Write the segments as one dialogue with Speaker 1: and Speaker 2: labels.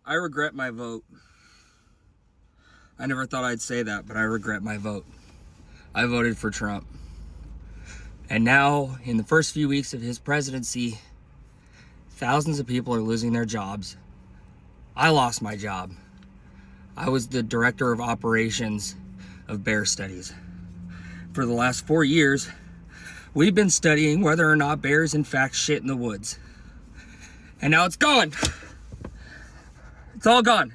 Speaker 1: I regret my vote. I never thought I'd say that, but I regret my vote. I voted for Trump. And now, in the first few weeks of his presidency, thousands of people are losing their jobs. I lost my job. I was the director of operations of bear studies. For the last 4 years, we've been studying whether or not bears in fact shit in the woods. And now it's gone. It's all gone.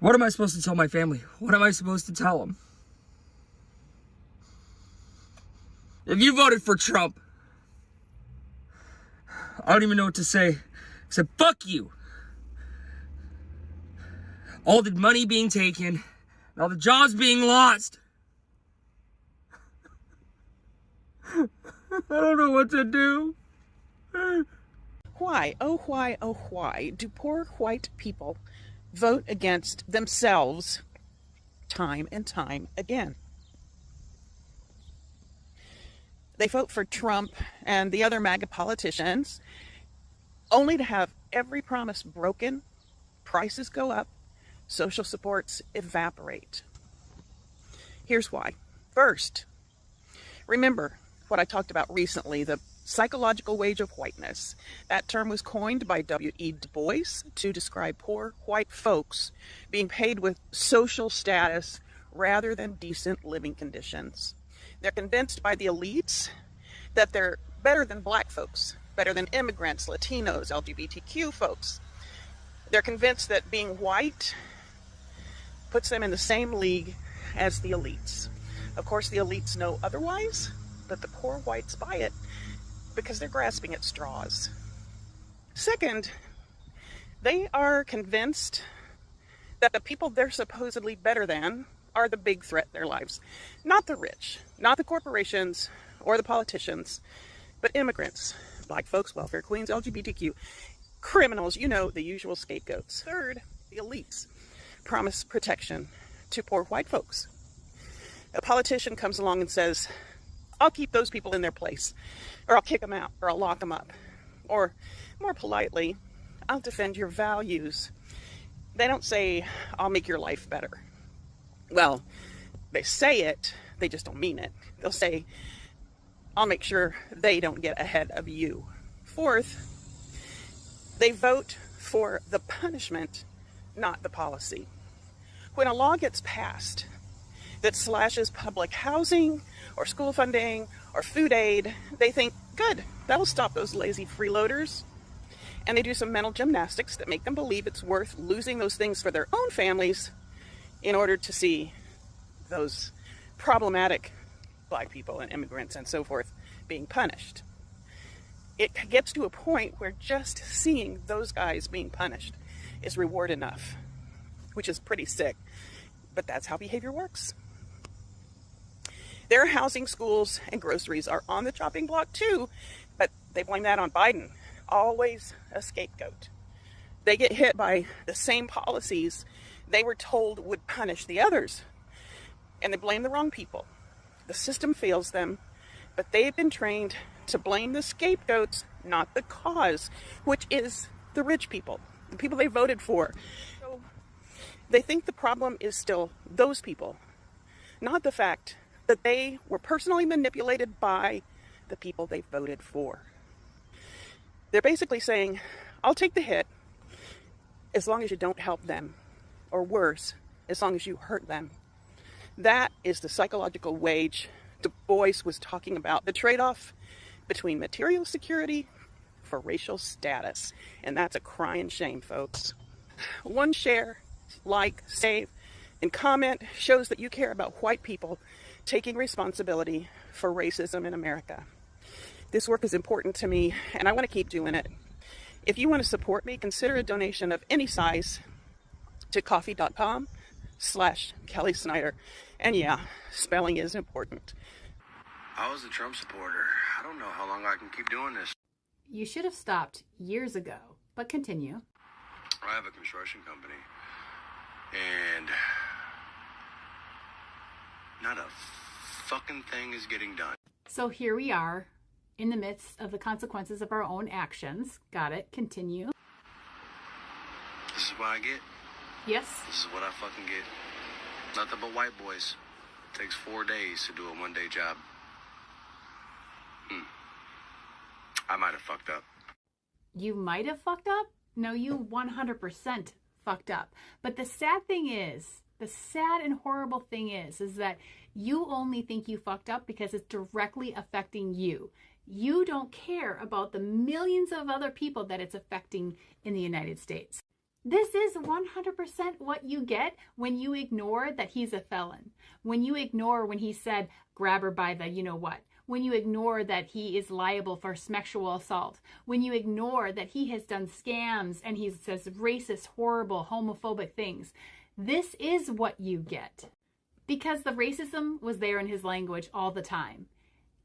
Speaker 1: What am I supposed to tell my family? What am I supposed to tell them? If you voted for Trump, I don't even know what to say except fuck you. All the money being taken, and all the jobs being lost. I don't know what to do.
Speaker 2: Why, oh why do poor white people vote against themselves time and time again? They vote for Trump and the other MAGA politicians only to have every promise broken, prices go up, social supports evaporate. Here's why. First, remember what I talked about recently, the psychological wage of whiteness. That term was coined by W.E. Du Bois to describe poor white folks being paid with social status rather than decent living conditions. They're convinced by the elites that they're better than black folks, better than immigrants, Latinos, LGBTQ folks. They're convinced that being white puts them in the same league as the elites. Of course, the elites know otherwise, but the poor whites buy it because they're grasping at straws. Second, they are convinced that the people they're supposedly better than are the big threat in their lives. Not the rich, not the corporations or the politicians, but immigrants, black folks, welfare queens, LGBTQ, criminals, you know, the usual scapegoats. Third, the elites promise protection to poor white folks. A politician comes along and says, I'll keep those people in their place, or I'll kick them out, or I'll lock them up. Or more politely, I'll defend your values. They don't say, I'll make your life better. Well, they say it, they just don't mean it. They'll say, I'll make sure they don't get ahead of you. Fourth, they vote for the punishment, not the policy. When a law gets passed that slashes public housing or school funding or food aid, they think, good, that'll stop those lazy freeloaders. And they do some mental gymnastics that make them believe it's worth losing those things for their own families in order to see those problematic black people and immigrants and so forth being punished. It gets to a point where just seeing those guys being punished is reward enough, which is pretty sick, but that's how behavior works. Their housing, schools, and groceries are on the chopping block too, but they blame that on Biden. Always a scapegoat. They get hit by the same policies they were told would punish the others, and they blame the wrong people. The system fails them, but they've been trained to blame the scapegoats, not the cause, which is the rich people, the people they voted for. So they think the problem is still those people, not the fact that they were personally manipulated by the people they voted for. They're basically saying, I'll take the hit as long as you don't help them, or worse, as long as you hurt them. That is the psychological wage Du Bois was talking about, the trade-off between material security for racial status. And that's a crying shame, folks. One share, like, save, and comment shows that you care about white people taking responsibility for racism in America. This work is important to me, and I want to keep doing it. If you want to support me, consider a donation of any size to coffee.com/Kelly Snyder. And yeah, spelling is important.
Speaker 3: I was a Trump supporter. I don't know how long I can keep doing this.
Speaker 4: You should have stopped years ago, but continue.
Speaker 3: I have a construction company, and not a fucking thing is getting done.
Speaker 4: So here we are, in the midst of the consequences of our own actions. Got it. Continue.
Speaker 3: This is what I get.
Speaker 4: Yes.
Speaker 3: This is what I fucking get. Nothing but white boys. Takes 4 days to do a one-day job. I might have fucked up.
Speaker 4: You might have fucked up? No, you 100% fucked up. But the sad thing is, the sad and horrible thing is that you only think you fucked up because it's directly affecting you. You don't care about the millions of other people that it's affecting in the United States. This is 100% what you get when you ignore that he's a felon. When you ignore when he said, grab her by the you-know-what. When you ignore that he is liable for sexual assault. When you ignore that he has done scams and he says racist, horrible, homophobic things. This is what you get. Because the racism was there in his language all the time.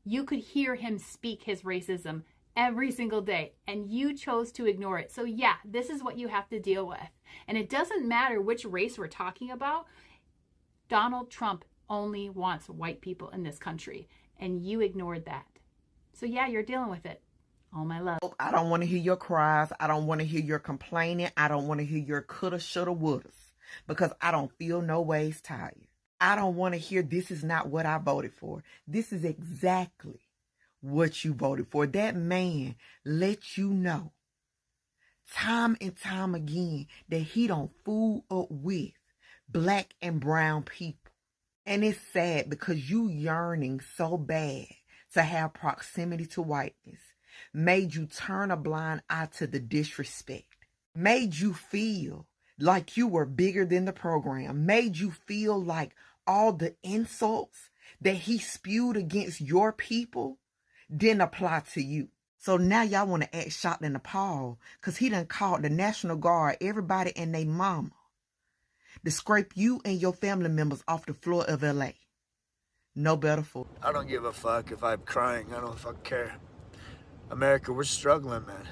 Speaker 4: You could hear him speak his racism every single day, and you chose to ignore it. So yeah, this is what you have to deal with. And it doesn't matter which race we're talking about. Donald Trump only wants white people in this country, and you ignored that. So yeah, you're dealing with it. All my love.
Speaker 5: I don't want to hear your cries. I don't want to hear your complaining. I don't want to hear your coulda, shoulda, wouldas, because I don't feel no ways tired. I don't want to hear this is not what I voted for. This is exactly what you voted for. That man let you know time and time again that he don't fool up with black and brown people. And it's sad because you yearning so bad to have proximity to whiteness made you turn a blind eye to the disrespect, made you feel like you were bigger than the program, made you feel like all the insults that he spewed against your people didn't apply to you. So now y'all want to act shocked and appalled because he done called the National Guard, everybody and they mama, to scrape you and your family members off the floor of LA. No better fool.
Speaker 6: I don't give a fuck if I'm crying. I don't fucking care. America, we're struggling, man.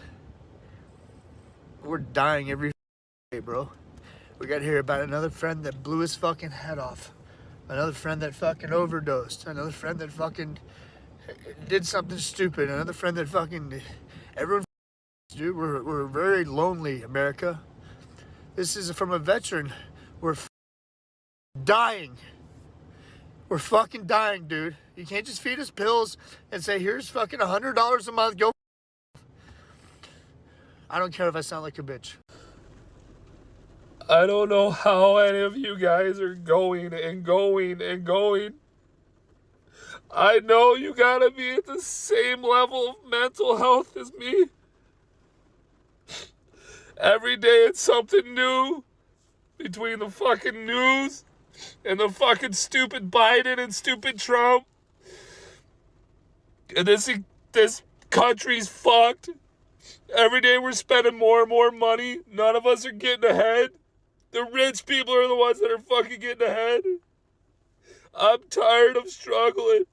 Speaker 6: We're dying every day, bro. We got to hear about another friend that blew his fucking head off. Another friend that fucking overdosed. Another friend that fucking did something stupid. Another friend that fucking... Everyone, dude, we're very lonely, America. This is from a veteran. We're dying. We're fucking dying, dude. You can't just feed us pills and say, here's fucking $100 a month. Go. I don't care if I sound like a bitch.
Speaker 7: I don't know how any of you guys are going and going and going. I know you gotta be at the same level of mental health as me. Every day it's something new between the fucking news and the fucking stupid Biden and stupid Trump. And this country's fucked. Every day we're spending more and more money. None of us are getting ahead. The rich people are the ones that are fucking getting ahead. I'm tired of struggling.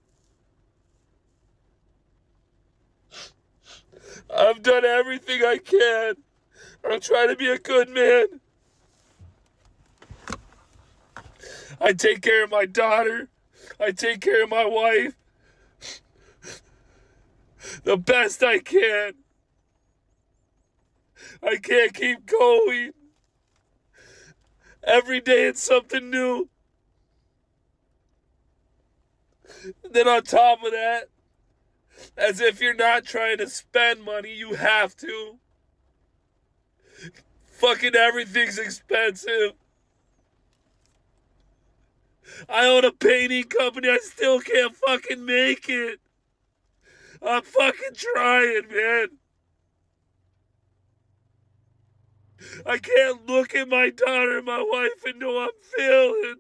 Speaker 7: I've done everything I can. I'm trying to be a good man. I take care of my daughter. I take care of my wife. The best I can. I can't keep going. Every day it's something new. Then on top of that, as if you're not trying to spend money, you have to. Fucking everything's expensive. I own a painting company. I still can't fucking make it. I'm fucking trying, man. I can't look at my daughter and my wife and know I'm failing.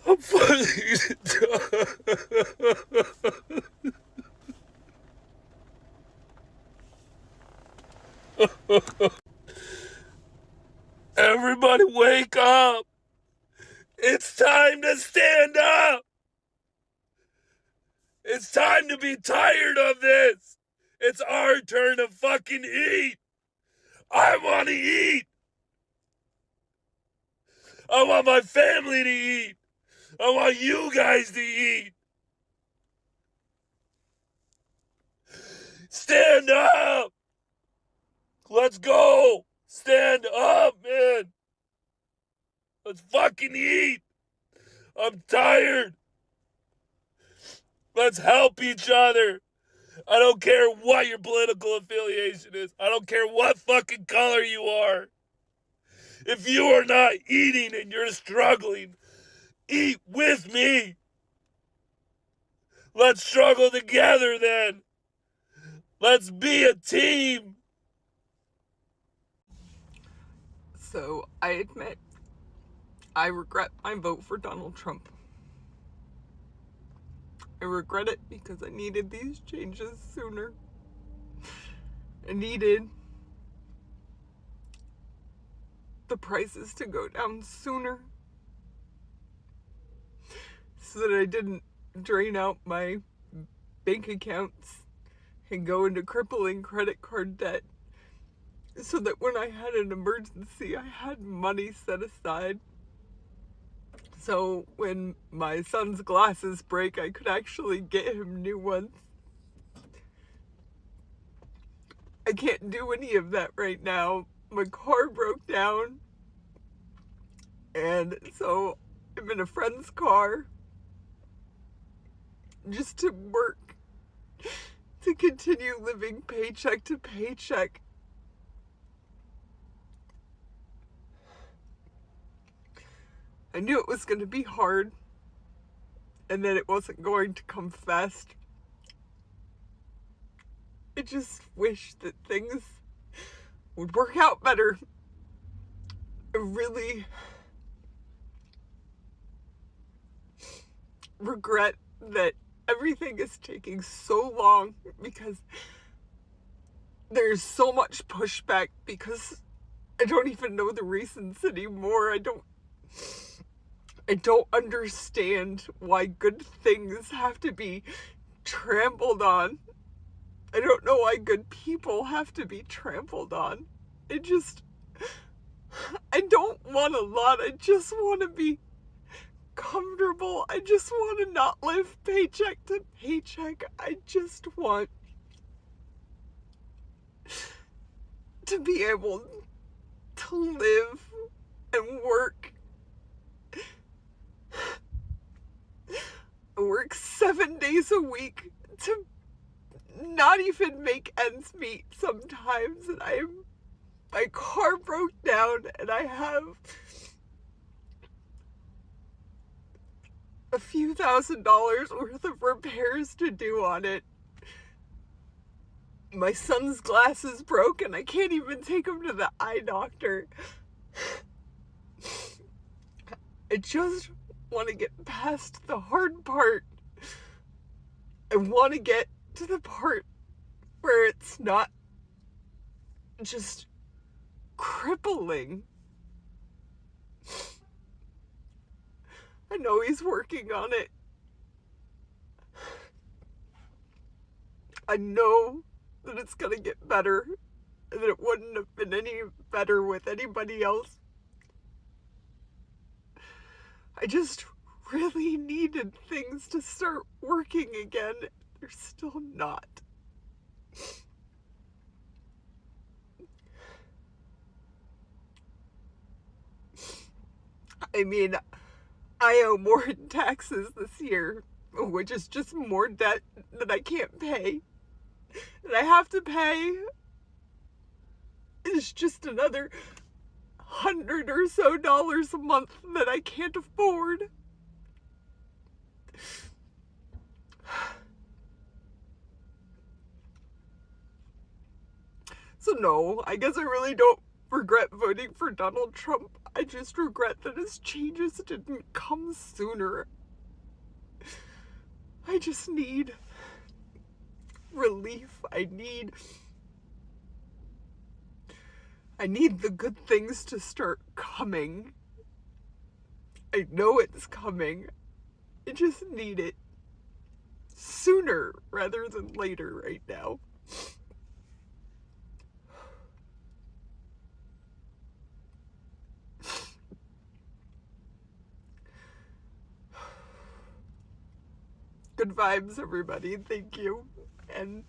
Speaker 7: I'm fucking done. Everybody wake up. It's time to stand up. It's time to be tired of this. It's our turn to fucking eat. I want to eat. I want my family to eat. I want you guys to eat. Stand up. Let's go. Stand up, man. Let's fucking eat. I'm tired. Let's help each other. I don't care what your political affiliation is. I don't care what fucking color you are. If you are not eating and you're struggling, eat with me. Let's struggle together then. Let's be a team.
Speaker 8: So I admit, I regret my vote for Donald Trump. I regret it because I needed these changes sooner. I needed the prices to go down sooner so that I didn't drain out my bank accounts and go into crippling credit card debt, so that when I had an emergency, I had money set aside. So when my son's glasses break, I could actually get him new ones. I can't do any of that right now. My car broke down, and so I'm in a friend's car just to work, to continue living paycheck to paycheck. I knew it was going to be hard, and that it wasn't going to come fast. I just wish that things would work out better. I really regret that everything is taking so long, because there's so much pushback, because I don't even know the reasons anymore. I don't understand why good things have to be trampled on. I don't know why good people have to be trampled on. I don't want a lot. I just want to be comfortable. I just want to not live paycheck to paycheck. I just want to be able to live and work. I work 7 days a week to not even make ends meet sometimes, and my car broke down, and I have a few $1,000s worth of repairs to do on it. My son's glasses broke, and I can't even take him to the eye doctor. I just want to get past the hard part. I want to get to the part where it's not just crippling. I know he's working on it. I know that it's gonna get better, and that it wouldn't have been any better with anybody else. I just really needed things to start working again. They're still not. I mean, I owe more in taxes this year, which is just more debt that I can't pay. And I have to pay. It's just another $100 or so a month that I can't afford. So no, I guess I really don't regret voting for Donald Trump. I just regret that his changes didn't come sooner. I just need relief. I need the good things to start coming. I know it's coming. I just need it sooner rather than later right now. Good vibes, everybody. Thank you. And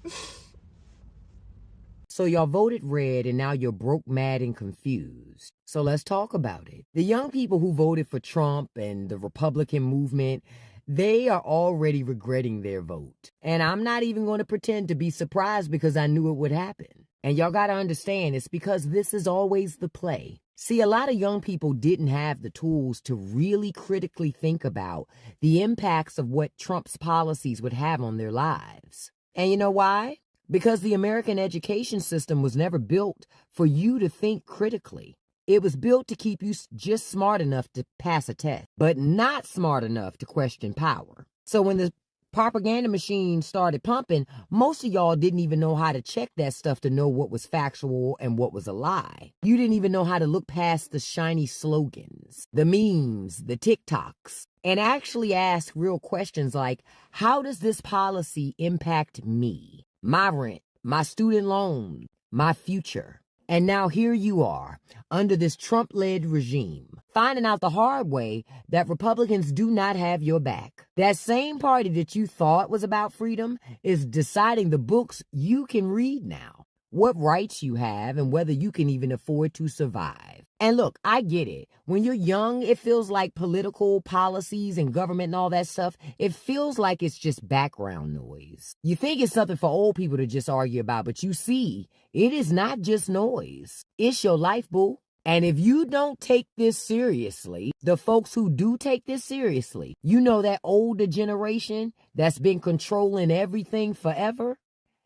Speaker 9: So y'all voted red and now you're broke, mad, and confused. So let's talk about it. The young people who voted for Trump and the Republican movement, they are already regretting their vote. And I'm not even going to pretend to be surprised because I knew it would happen. And y'all got to understand, it's because this is always the play. See, a lot of young people didn't have the tools to really critically think about the impacts of what Trump's policies would have on their lives. And you know why? Because the American education system was never built for you to think critically. It was built to keep you just smart enough to pass a test, but not smart enough to question power. So when the propaganda machine started pumping, most of y'all didn't even know how to check that stuff to know what was factual and what was a lie. You didn't even know how to look past the shiny slogans, the memes, the TikToks, and actually ask real questions like, how does this policy impact me? My rent, my student loan, my future. And now here you are, under this Trump-led regime, finding out the hard way that Republicans do not have your back. That same party that you thought was about freedom is deciding the books you can read now, what rights you have, and whether you can even afford to survive. And look, I get it. When you're young, it feels like political policies and government and all that stuff, it feels like it's just background noise. You think it's something for old people to just argue about, but you see, it is not just noise. It's your life, boo. And if you don't take this seriously, the folks who do take this seriously, you know that older generation that's been controlling everything forever,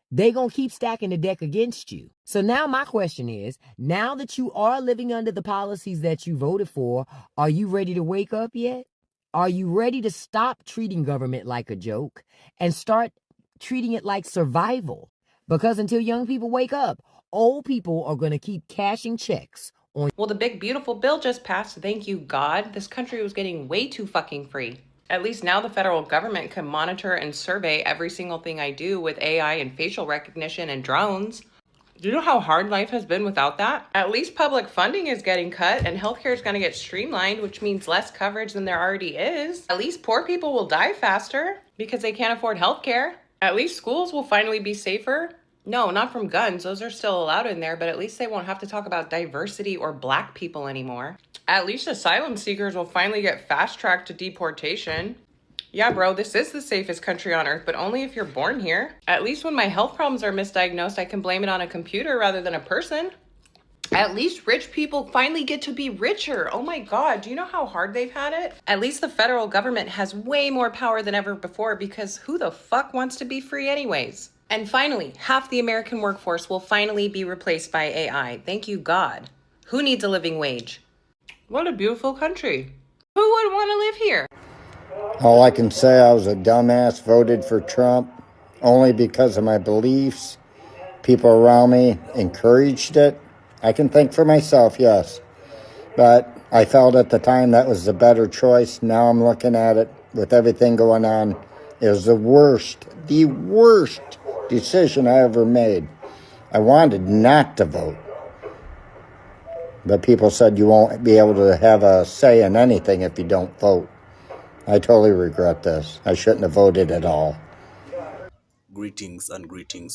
Speaker 9: they gonna keep stacking the deck against you. So now my question is, now that you are living under the policies that you voted for, are you ready to wake up yet? Are you ready to stop treating government like a joke and start treating it like survival? Because until young people wake up, old people are gonna keep cashing checks on.
Speaker 10: Well, the big beautiful bill just passed. Thank you, God. This country was getting way too fucking free. At least now the federal government can monitor and survey every single thing I do with AI and facial recognition and drones. Do you know how hard life has been without that? At least public funding is getting cut and healthcare is going to get streamlined, which means less coverage than there already is. At least poor people will die faster because they can't afford healthcare. At least schools will finally be safer. No, not from guns. Those are still allowed in there, but at least they won't have to talk about diversity or black people anymore. At least asylum seekers will finally get fast-tracked to deportation. Yeah, bro, this is the safest country on earth, but only if you're born here. At least when my health problems are misdiagnosed, I can blame it on a computer rather than a person. At least rich people finally get to be richer. Oh my God, do you know how hard they've had it? At least the federal government has way more power than ever before because who the fuck wants to be free anyways? And finally, half the American workforce will finally be replaced by AI. Thank you, God. Who needs a living wage? What a beautiful country. Who would want to live here?
Speaker 11: All I can say, I was a dumbass, voted for Trump only because of my beliefs. People around me encouraged it. I can think for myself, yes. But I felt at the time that was the better choice. Now I'm looking at it with everything going on. It was the worst decision I ever made. I wanted not to vote. But people said you won't be able to have a say in anything if you don't vote. I totally regret this. I shouldn't have voted at all.
Speaker 12: Greetings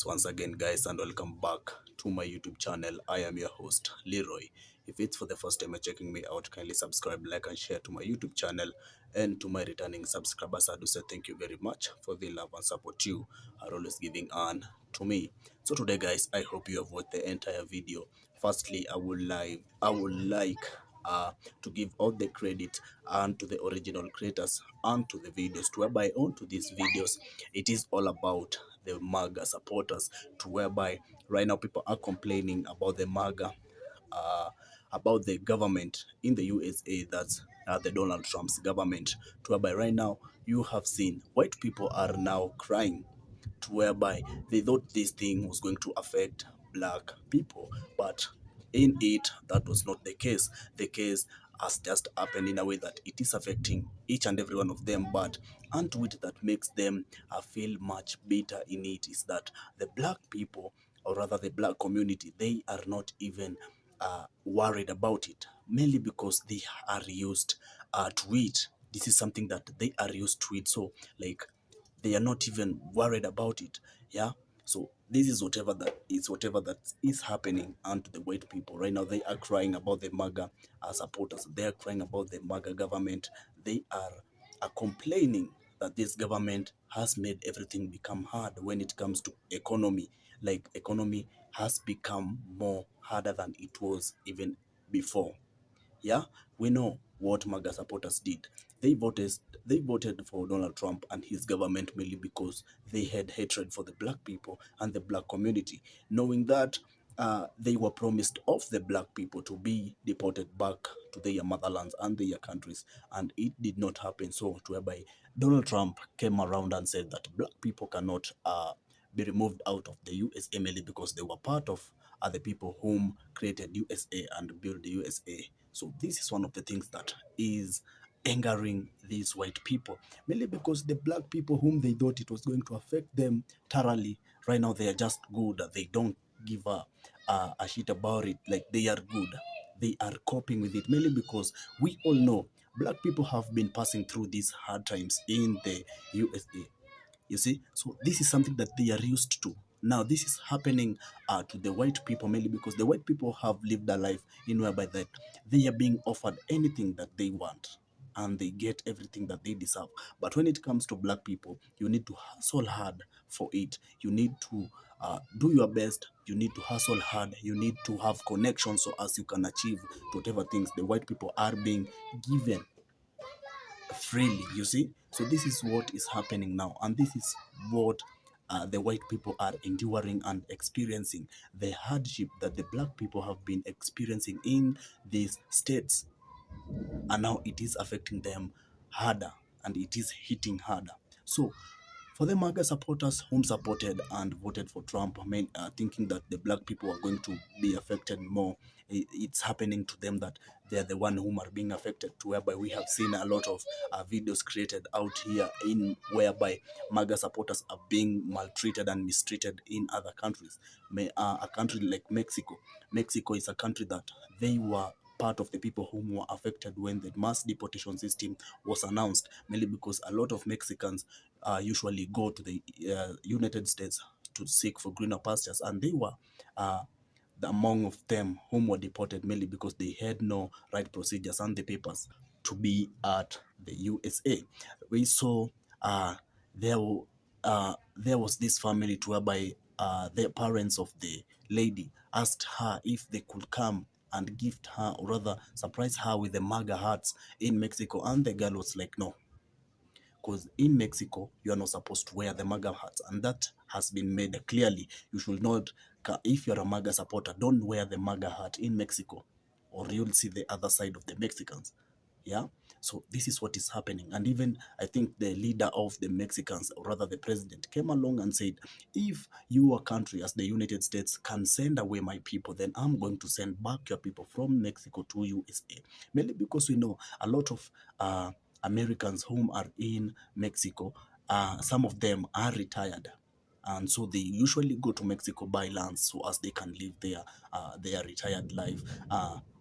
Speaker 12: once again, guys, and welcome back to my YouTube channel. I am your host, Leroy. If it's for the first time you're checking me out, kindly subscribe, like, and share to my YouTube channel. And to my returning subscribers, I do say thank you very much for the love and support you are always giving on to me. So today, guys, I hope you have watched the entire video. Firstly, I would like to give all the credit and to the original creators and to the videos, to whereby onto these videos it is all about the MAGA supporters, to whereby right now people are complaining about the MAGA, about the government in the USA, that's the Donald Trump's government, to whereby right now you have seen white people are now crying, to whereby they thought this thing was going to affect black people, but in it that was not the case. The case has just happened in a way that it is affecting each and every one of them, but unto it that makes them feel much bitter in it is that the black people, or rather the black community, they are not even worried about it, mainly because they are used to it. This is something that they are used to it. So like They are not even worried about it. Yeah. So this is whatever that is happening unto the white people right now. They are crying about the MAGA supporters. They are crying about the MAGA government. They are complaining that this government has made everything become hard when it comes to economy. Like, economy has become more harder than it was even before. Yeah, we know what MAGA supporters did. They voted for Donald Trump and his government mainly because they had hatred for the black people and the black community, knowing that they were promised of the black people to be deported back to their motherlands and their countries, and it did not happen. So, to whereby Donald Trump came around and said that black people cannot be removed out of the USA mainly because they were part of the people whom created USA and built the USA. So this is one of the things that is angering these white people, mainly because the black people whom they thought it was going to affect them thoroughly, right now they are just good. They don't give a shit about it. Like, they are good. They are coping with it, mainly because we all know black people have been passing through these hard times in the USA. You see, so this is something that they are used to. Now, this is happening to the white people mainly because the white people have lived a life in whereby that they are being offered anything that they want and they get everything that they deserve. But when it comes to black people, you need to hustle hard for it. You need to do your best. You need to hustle hard. You need to have connections so as you can achieve whatever things the white people are being given freely, you see. So this is what is happening now, and this is what the white people are enduring and experiencing, the hardship that the black people have been experiencing in these states, and now it is affecting them harder and it is hitting harder. So for the MAGA supporters whom supported and voted for Trump, thinking that the black people are going to be affected more, it's happening to them that they are the one whom are being affected, to whereby we have seen a lot of videos created out here in whereby MAGA supporters are being maltreated and mistreated in other countries. A country like Mexico. Mexico is a country that they were part of the people whom were affected when the mass deportation system was announced, mainly because a lot of Mexicans usually go to the United States to seek for greener pastures, and they were among of them whom were deported mainly because they had no right procedures and the papers to be at the USA. We saw there was this family to whereby the parents of the lady asked her if they could come and gift her, or rather surprise her with the MAGA hats in Mexico, and the girl was like, no, because in Mexico you are not supposed to wear the MAGA hats, and that has been made clearly. You should not, if you're a MAGA supporter, don't wear the MAGA hat in Mexico, or you'll see the other side of the Mexicans. Yeah. So this is what is happening. And even I think the leader of the Mexicans, or rather the president, came along and said, if your country as the United States can send away my people, then I'm going to send back your people from Mexico to USA. Mainly because we know a lot of Americans whom are in Mexico, some of them are retired, and so they usually go to Mexico buy lands so as they can live their retired life.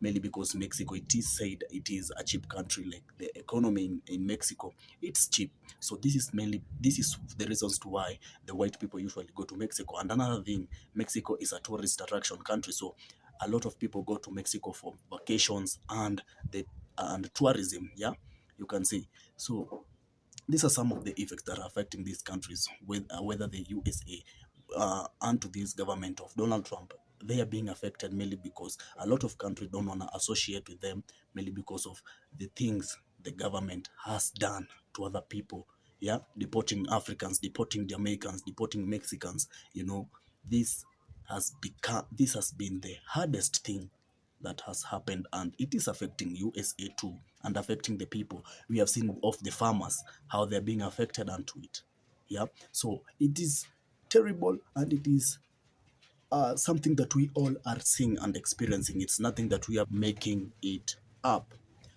Speaker 12: Mainly because Mexico, it is said it is a cheap country. Like, the economy in Mexico, it's cheap. So this is the reasons to why the white people usually go to Mexico. And another thing, Mexico is a tourist attraction country, so a lot of people go to Mexico for vacations and tourism. Yeah, you can see. So these are some of the effects that are affecting these countries, whether the USA and to this government of Donald Trump. They are being affected mainly because a lot of countries don't want to associate with them, mainly because of the things the government has done to other people. Yeah, deporting Africans, deporting Jamaicans, deporting Mexicans. You know, this has been the hardest thing that has happened, and it is affecting USA too, and affecting the people. We have seen of the farmers, how they're being affected onto it. Yeah, so it is terrible, and it is something that we all are seeing and experiencing. It's nothing that we are making it up.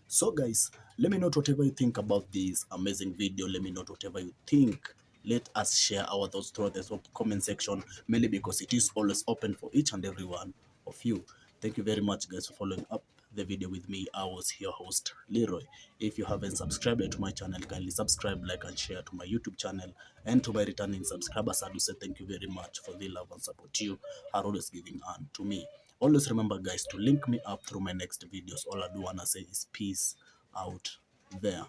Speaker 12: So guys, let me know whatever you think about this amazing video. Let me know whatever you think. Let us share our thoughts through the comment section, mainly because it is always open for each and every one of you. Thank you very much, guys, for following up. the video with me. I was your host, Leroy. If you haven't subscribed to my channel, kindly subscribe, like, and share to my YouTube channel. And to my returning subscribers, I do say thank you very much for the love and support you are always giving on to me. Always remember, guys, to link me up through my next videos. All I do wanna say is peace out there.